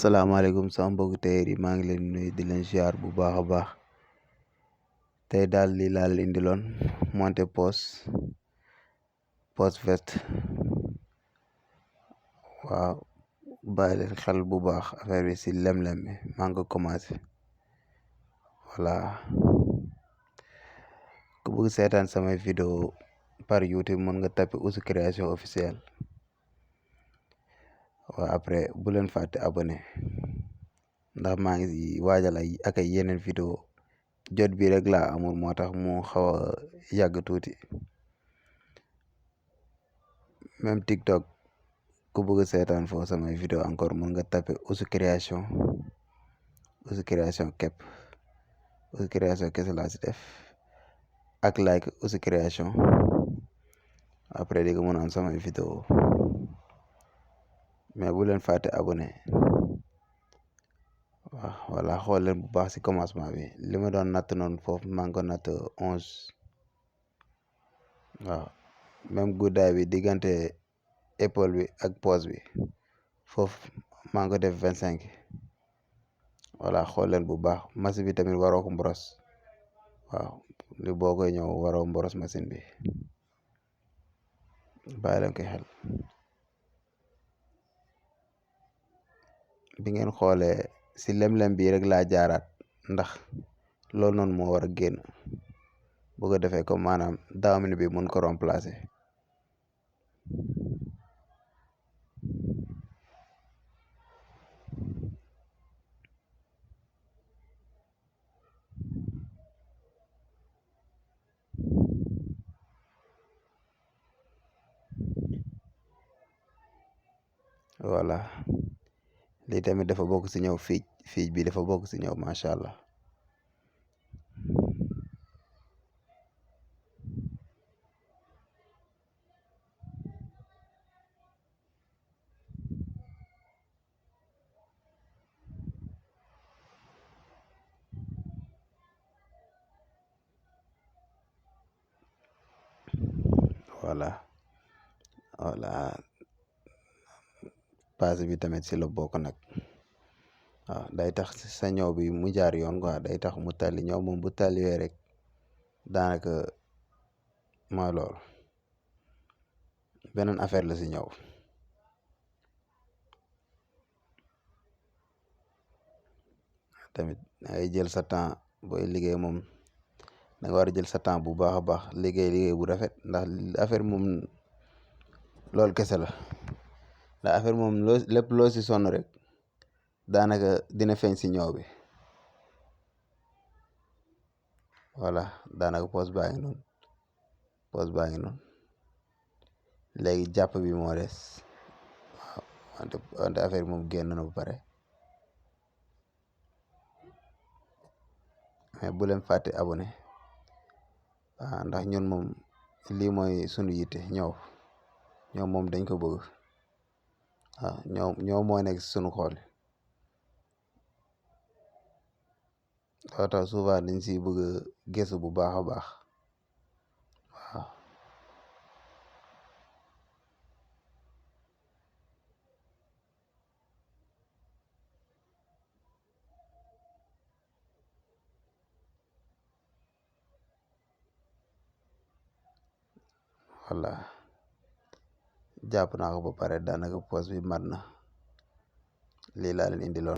salaamaaleykum sama mbokki tailleur yi maa ngi leen nuyu di leen ziar bu baax a baax tey daal lii laa leen indiloon monté poche veste waaw bàyyi leen xel bu baax affaire bi si lem-lem bi maa ngi ko commencé voilà ku bëgg seetaan samay vidéo par YouTube mën nga tapé Oussou création officielle waaw après bu leen fàtte abonné ndax maa ngi waajal ay yeneen vidéo jot bi rek laa amul moo tax mu xaw a yàgg tuuti même TikTok ku bëgg seetaan foofu samay vidéo encore mën nga tapé Oussou création képp Oussou création kese laa si def ak like Oussou création après di nga mën a am samay vidéo mais bu leen fàtte abonné waaw voilà xool leen bu baax si commencement bi li ma doon natt noonu foofu maa ngi ko natt 11 waaw même guddaay bi diggante épaule bi ak poche bi foofu maa ngi ko def 25 voilà xool leen bu baax machine bi tamit waroo ko mboros waaw li boo koy ñëw waroo mboros machine bi bàyyi leen ko xel bi ngeen xoolee si lem-lem bi rek laa jaaraat ndax loolu noonu moo war a génn bu ko defee comme maanaam daamine bi mun ko remplacer voilà lii tamit dafa bokk si ñëw fiij bi dafa bokk si ñëw macha allah voilà paase bi tamit si la bokk nag waaw day tax sa ñëw bi mu jaar yoon quoi day tax mu tali ñëw moom bu taliwee rek daanaka mooy loolu beneen affaire la si ñëw tamit dangay jël sa temps booy liggéey moom da nga war a jël sa temps bu baax a baax liggéey bu rafet ndax affaire moom loolu kese la ndax affaire moom lépp loo si sonn rek daanaka dina feeñ si ñëw bi voilà daanaka poche baa ngi noonu léegi jàpp bi moo des waaw wante affaire bi moom génn na ba pare mais bu leen fàtte abonné waaw ndax ñun moom lii mooy sunu yitte ñëw moom dañ ko bëgg waaw ñëw moo nekk si sunu xool loo tax souvent dañ siy bëgg gëstu bu baax a baax waaw voilà jàpp naa ko ba pare daanaka poche bi mat na lii laa leen indiloon